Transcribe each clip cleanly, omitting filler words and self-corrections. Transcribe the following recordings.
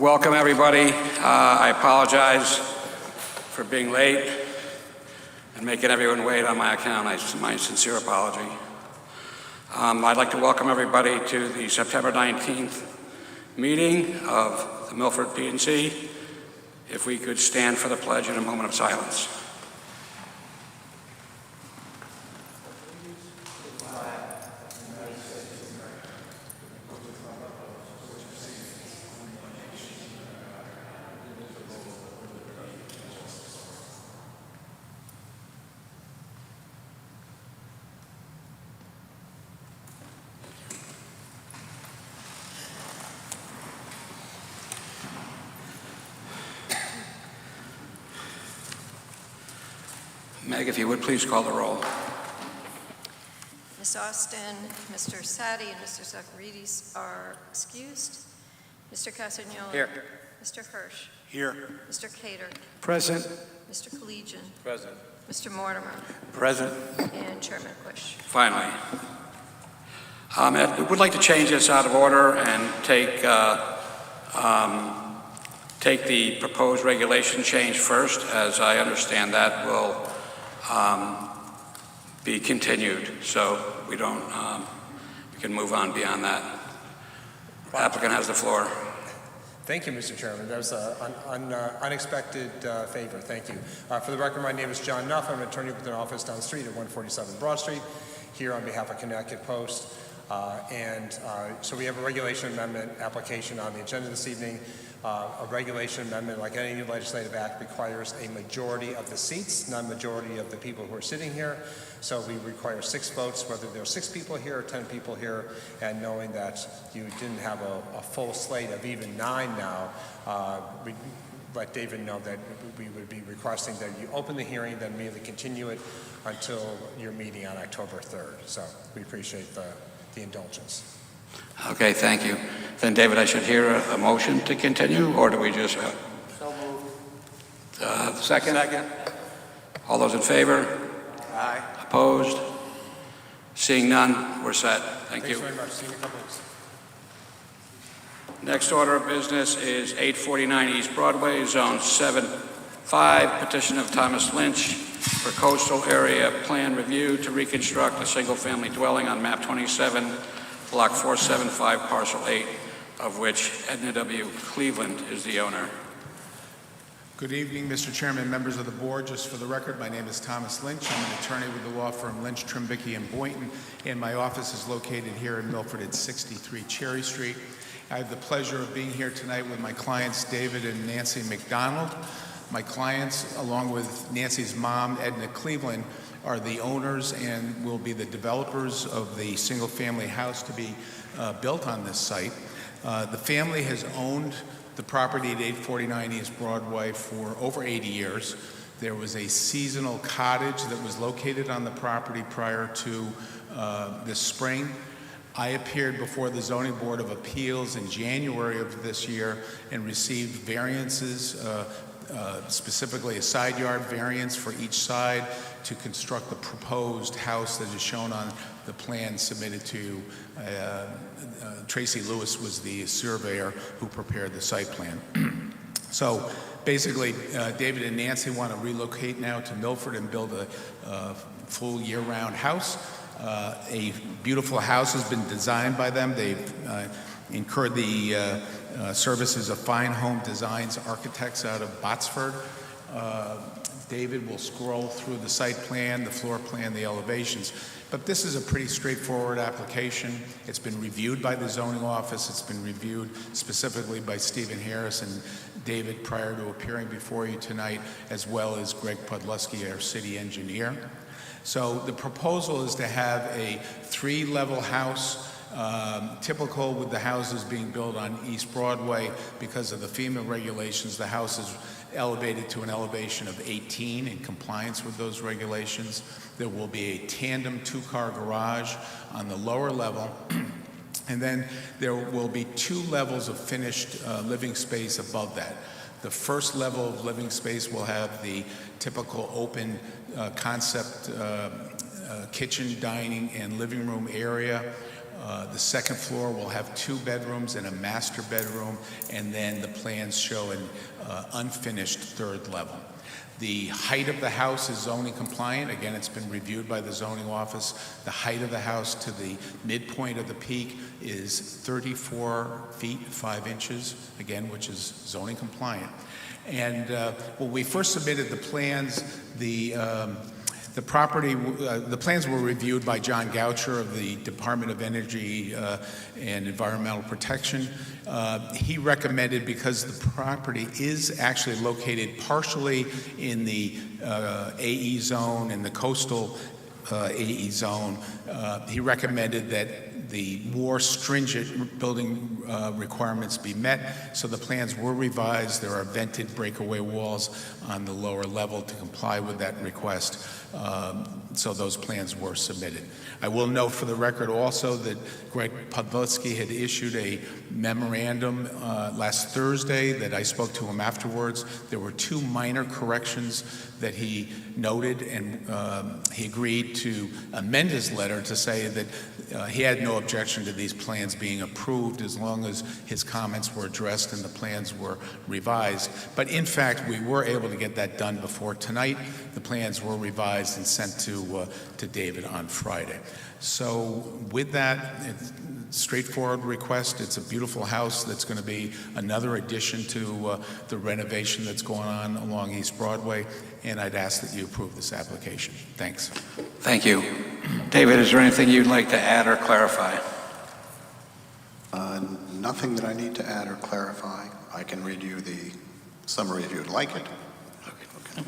Welcome, everybody. I apologize for being late and making everyone wait on my account. My sincere apology. I'd like to welcome everybody to the September 19th meeting of the Milford P&C. If we could stand for the pledge in a moment of silence. Meg, if you would please call the roll. Ms. Austin, Mr. Sadi, and Mr. Zacharides are excused. Mr. Castagnoli. Here. Mr. Hirsch. Here. Mr. Cater. Present. Mr. Collegian. Present. Mr. Mortimer. Present. And Chairman Quish. Finally. We would like to change this out of order and take the proposed regulation change first, as I understand that will be continued, so we don't, we can move on beyond that. Applicant has the floor. Thank you, Mr. Chairman. That was an unexpected favor. Thank you. For the record, my name is John Nuff. I'm an attorney with an office down the street at 147 Broad Street, here on behalf of Connecticut Post. So we have a regulation amendment application on the agenda this evening. A regulation amendment, like any legislative act, requires a majority of the seats, not a majority of the people who are sitting here. So we require 6 votes, whether there are 6 people here or 10 people here. And knowing that you didn't have a full slate of even 9 now, we let David know that we would be requesting that you open the hearing, then immediately continue it until your meeting on October 3rd. So we appreciate the indulgence. Okay, thank you. Then, David, I should hear a motion to continue, or do we just... So moved. Second? Second. All those in favor? Aye. Opposed? Seeing none, we're set. Thank you. Thanks very much. See you in a couple weeks. Next order of business is 849 East Broadway, Zone 7-5, petition of Thomas Lynch for coastal area plan review to reconstruct a single-family dwelling on map 27, block 475, parcel 8, of which Edna W. Cleveland is the owner. Good evening, Mr. Chairman, members of the board. Just for the record, my name is Thomas Lynch. I'm an attorney with the law firm Lynch, Trimbicki, and Boynton, and my office is located here in Milford at 63 Cherry Street. I have the pleasure of being here tonight with my clients, David and Nancy McDonald. My clients, along with Nancy's mom, Edna Cleveland, are the owners and will be the developers of the single-family house to be built on this site. The family has owned the property at 849 East Broadway for over 80 years. There was a seasonal cottage that was located on the property prior to this spring. I appeared before the Zoning Board of Appeals in January of this year and received variances, specifically a side yard variance for each side to construct the proposed house that is shown on the plan submitted to Tracy Lewis was the surveyor who prepared the site plan. So basically, David and Nancy want to relocate now to Milford and build a full year-round house. A beautiful house has been designed by them. They've incurred the services of Fine Home Designs architects out of Botsford. David will scroll through the site plan, the floor plan, the elevations. But this is a pretty straightforward application. It's been reviewed by the zoning office. It's been reviewed specifically by Stephen Harris and David prior to appearing before you tonight, as well as Greg Podleski, our city engineer. So the proposal is to have a 3-level house, typical with the houses being built on East Broadway. Because of the FEMA regulations, the house is elevated to an elevation of 18 in compliance with those regulations. There will be a tandem 2-car garage on the lower level. And then there will be 2 levels of finished living space above that. The first level of living space will have the typical open concept kitchen, dining, and living room area. The second floor will have 2 bedrooms and a master bedroom, and then the plans show an unfinished 3rd level. The height of the house is zoning compliant. Again, it's been reviewed by the zoning office. The height of the house to the midpoint of the peak is 34 feet 5 inches, again, which is zoning compliant. And when we first submitted the plans, the plans were reviewed by John Goucher of the Department of Energy and Environmental Protection. He recommended, because the property is actually located partially in the AE zone and the coastal AE zone, he recommended that the more stringent building requirements be met, so the plans were revised. There are vented breakaway walls on the lower level to comply with that request, so those plans were submitted. I will note for the record also that Greg Podolsky had issued a memorandum last Thursday that I spoke to him afterwards. There were 2 minor corrections that he noted, and he agreed to amend his letter to say that he had no objection to these plans being approved as long as his comments were addressed and the plans were revised. But in fact, we were able to get that done before tonight. The plans were revised and sent to David on Friday. So with that, it's a straightforward request. It's a beautiful house that's going to be another addition to the renovation that's going on along East Broadway, and I'd ask that you approve this application. Thanks. Thank you. David, is there anything you'd like to add or clarify? Nothing that I need to add or clarify. I can read you the summary if you would like it. Okay.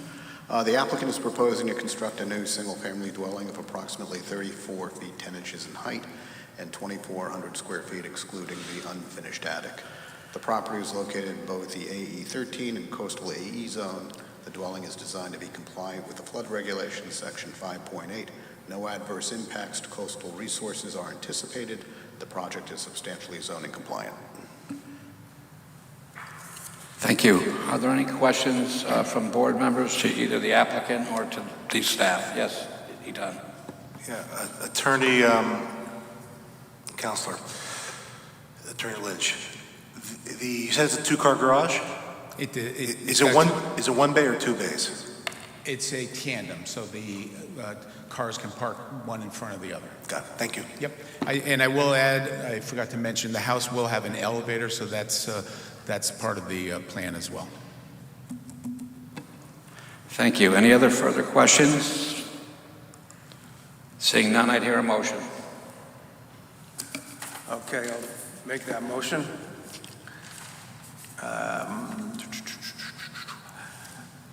The applicant is proposing to construct a new single-family dwelling of approximately 34 feet 10 inches in height and 2,400 square feet excluding the unfinished attic. The property is located in both the AE 13 and coastal AE zone. The dwelling is designed to be compliant with the flood regulations, section 5.8. No adverse impacts to coastal resources are anticipated. The project is substantially zoning compliant. Thank you. Are there any questions from board members to either the applicant or to the staff? Yes, Edon. Yeah, Attorney, Counselor, Attorney Lynch. You said it's a 2-car garage? Is it one bay or 2 bays? It's a tandem, so the cars can park one in front of the other. Got it. Thank you. Yep. And I will add, I forgot to mention, the house will have an elevator, so that's part of the plan as well. Thank you. Any other further questions? Seeing none, I'd hear a motion. Okay, I'll make that motion.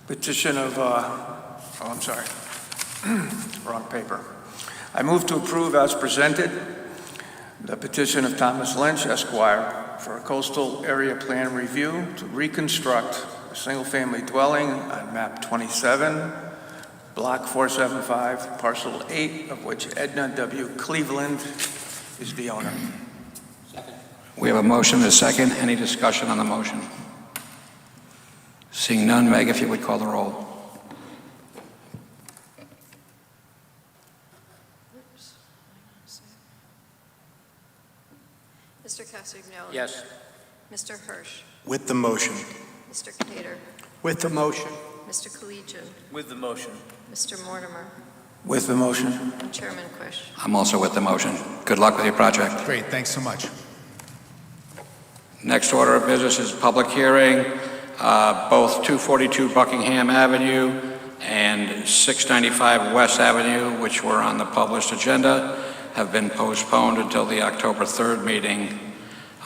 Petition of, I'm sorry, wrong paper. I move to approve as presented the petition of Thomas Lynch, Esquire, for a coastal area plan review to reconstruct a single-family dwelling on map 27, block 475, parcel 8, of which Edna W. Cleveland is the owner. We have a motion and a second. Any discussion on the motion? Seeing none, Meg, if you would call the roll. Mr. Castiglione? Yes. Mr. Hirsch? With the motion. Mr. Cater? With the motion. Mr. Collegian? With the motion. Mr. Mortimer? With the motion. And Chairman Quish. I'm also with the motion. Good luck with your project. Great, thanks so much. Next order of business is public hearing. Both 242 Buckingham Avenue and 695 West Avenue, which were on the published agenda, have been postponed until the October 3rd meeting.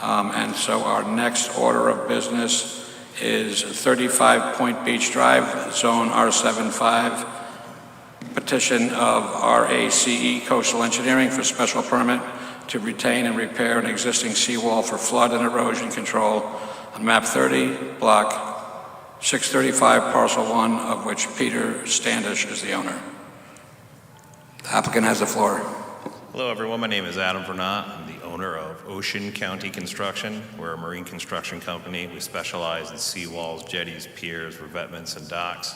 And so our next order of business is 35 Point Beach Drive, Zone R75, petition of RACE Coastal Engineering for special permit to retain and repair an existing seawall for flood and erosion control on map 30, block 635, parcel 1, of which Peter Standish is the owner. The applicant has the floor. Hello, everyone. My name is Adam Vernat. I'm the owner of Ocean County Construction. We're a marine construction company. We specialize in seawalls, jetties, piers, revetments, and docks.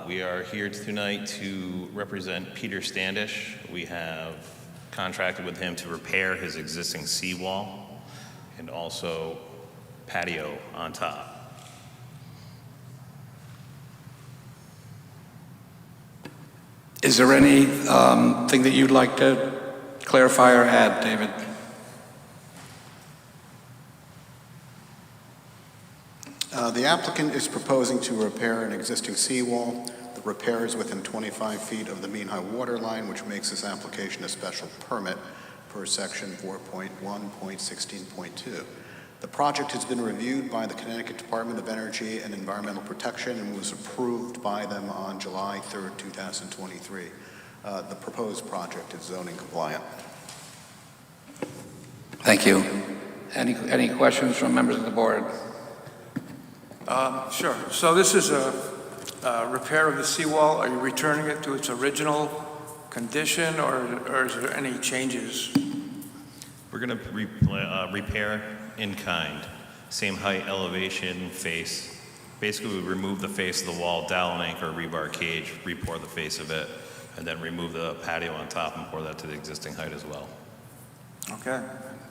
We are here tonight to represent Peter Standish. We have contracted with him to repair his existing seawall and also patio on top. Is there any thing that you'd like to clarify or add, David? The applicant is proposing to repair an existing seawall. The repair is within 25 feet of the mean high water line, which makes this application a special permit per section 4.1.16.2. The project has been reviewed by the Connecticut Department of Energy and Environmental Protection and was approved by them on July 3rd, 2023. The proposed project is zoning compliant. Thank you. Any questions from members of the board? Sure. So this is a repair of the seawall. Are you returning it to its original condition, or is there any changes? We're going to repair in kind, same height, elevation, face. Basically, we remove the face of the wall, dowel anchor, rebar cage, re-pour the face of it, and then remove the patio on top and pour that to the existing height as well. Okay,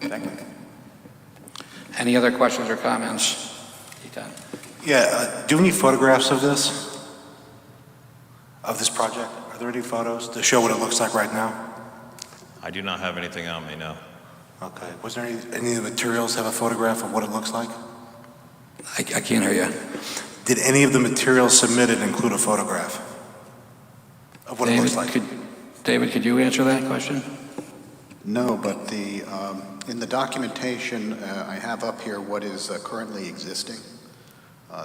thank you. Any other questions or comments? Eitan. Yeah, do you have any photographs of this project? Are there any photos to show what it looks like right now? I do not have anything on me, no. Okay. Was there any of the materials have a photograph of what it looks like? I can't hear you. Did any of the materials submitted include a photograph of what it looks like? David, could you answer that question? No, but in the documentation, I have up here what is currently existing.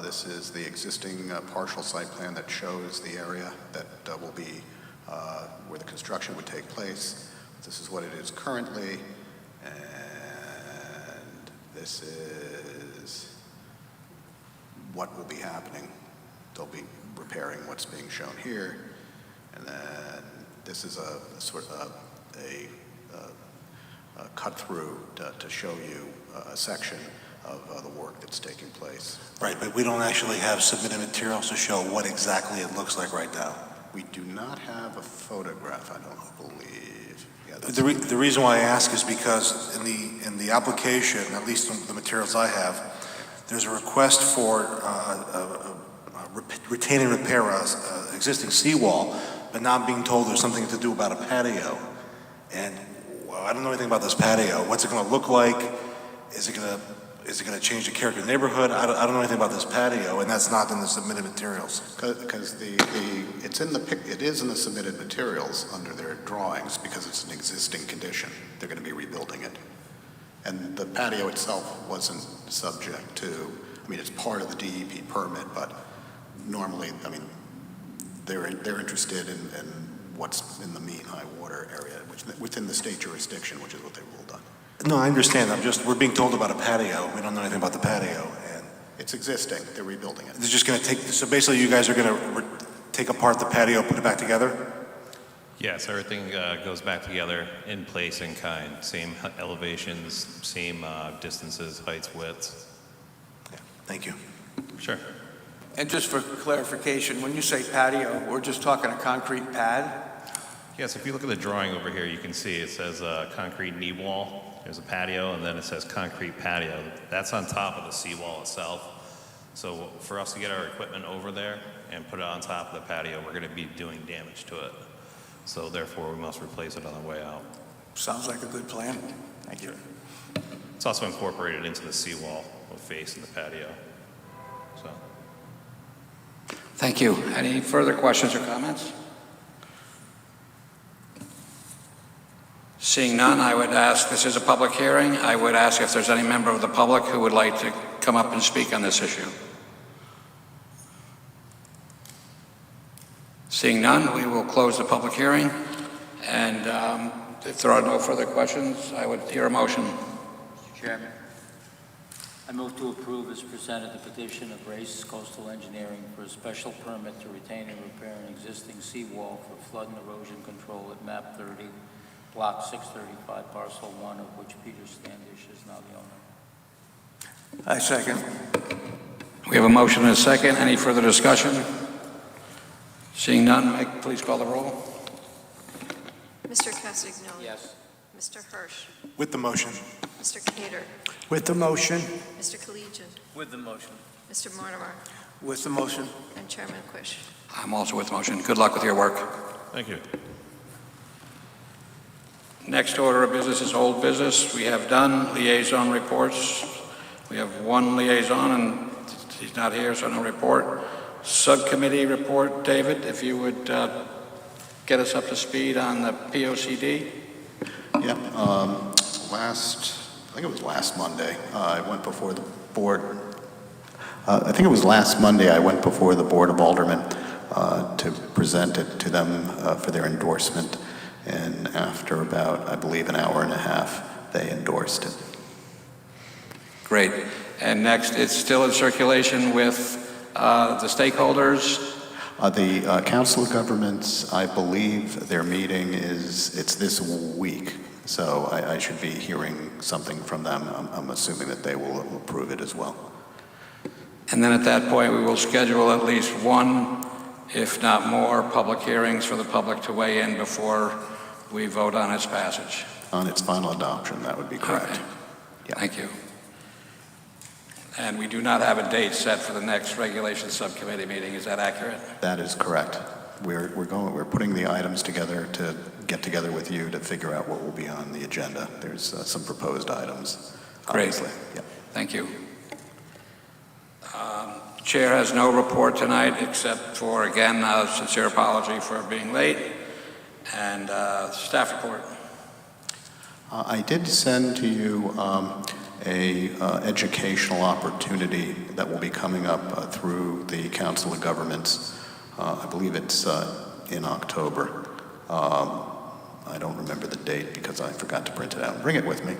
This is the existing partial site plan that shows the area that will be where the construction would take place. This is what it is currently, and this is what will be happening. They'll be repairing what's being shown here, and then this is a sort of a cut through to show you a section of the work that's taking place. Right, but we don't actually have submitted materials to show what exactly it looks like right now. We do not have a photograph, I don't believe. Yeah, The reason why I ask is because in the application, at least in the materials I have, there's a request for retain and repair existing seawall, but not being told there's something to do about a patio. And well, I don't know anything about this patio. What's it going to look like? Is it going to change the character of the neighborhood? I don't know anything about this patio, and that's not in the submitted materials. Because it is in the submitted materials under their drawings because it's an existing condition. They're going to be rebuilding it. And the patio itself wasn't subject to, I mean, it's part of the DEP permit, but normally, I mean, they're interested in what's in the mean high water area, which within the state jurisdiction, which is what they ruled on. No, I understand. We're being told about a patio. We don't know anything about the patio. And It's existing. They're rebuilding it. they're just going to so basically you guys are going to take apart the patio, put it back together? Yes, everything goes back together in place in kind. Same elevations, same distances, heights, widths. Yeah, thank you. Sure. And just for clarification, when you say patio, we're just talking a concrete pad? Yes, if you look at the drawing over here, you can see it says concrete knee wall. There's a patio, and then it says concrete patio. That's on top of the seawall itself. So for us to get our equipment over there and put it on top of the patio, we're going to be doing damage to it. So therefore, we must replace it on the way out. Sounds like a good plan. Thank you. It's also incorporated into the seawall with face in the patio. So. Thank you. Any further questions or comments? Seeing none, I would ask, this is a public hearing, I would ask if there's any member of the public who would like to come up and speak on this issue. Seeing none, we will close the public hearing, and if there are no further questions, I would hear a motion. Mr. Chairman, I move to approve as presented the petition of Race Coastal Engineering for a special permit to retain and repair an existing seawall for flood and erosion control at MAP 30, Block 635, Parcel 1, of which Peter Standish is now the owner. I second. We have a motion and a second. Any further discussion? Seeing none, Mike, please call the roll. Mr. Castiglione? Yes. Mr. Hirsch, With the motion. Mr. Cater, With the motion. Mr. Collegian, With the motion. Mr. Mortimer, With the motion. and Chairman Quish. I'm also with the motion. Good luck with your work. Thank you. Next order of business is old business. We have done liaison reports. We have one liaison, and he's not here, so no report. Subcommittee report, David, if you would get us up to speed on the POCD. Yep, I think it was last Monday, I went before the board. I think it was last Monday I went before the Board of Aldermen to present it to them for their endorsement. And after about, I believe, an hour and a half, they endorsed it. Great. And next, it's still in circulation with the stakeholders. The Council of Governments, I believe their meeting it's this week. So I should be hearing something from them. I'm assuming that they will approve it as well. And then at that point, we will schedule at least one, if not more, public hearings for the public to weigh in before we vote on its passage. On its final adoption, that would be correct. Okay. Yeah. Thank you. And we do not have a date set for the next Regulation Subcommittee meeting. Is that accurate? That is correct. We're putting the items together to get together with you to figure out what will be on the agenda. There's some proposed items. Great. Obviously. Yeah. Thank you. Chair has no report tonight, except for, again, a sincere apology for being late, and staff report. I did send to you a educational opportunity that will be coming up through the Council of Governments. I believe it's in October. I don't remember the date because I forgot to print it out and bring it with me.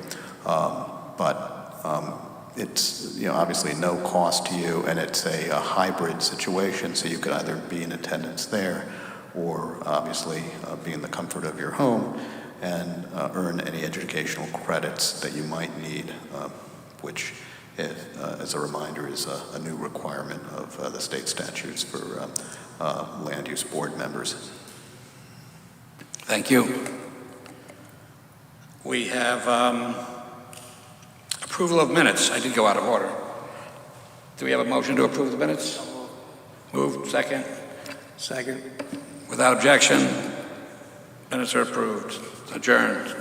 It's obviously no cost to you, and it's a hybrid situation, so you could either be in attendance there or obviously be in the comfort of your home and earn any educational credits that you might need, which, as a reminder, is a new requirement of the state statutes for land use board members. Thank you. We have approval of minutes. I did go out of order. Do we have a motion to approve the minutes? Moved. Second. Second. Without objection, minutes are approved. Adjourned.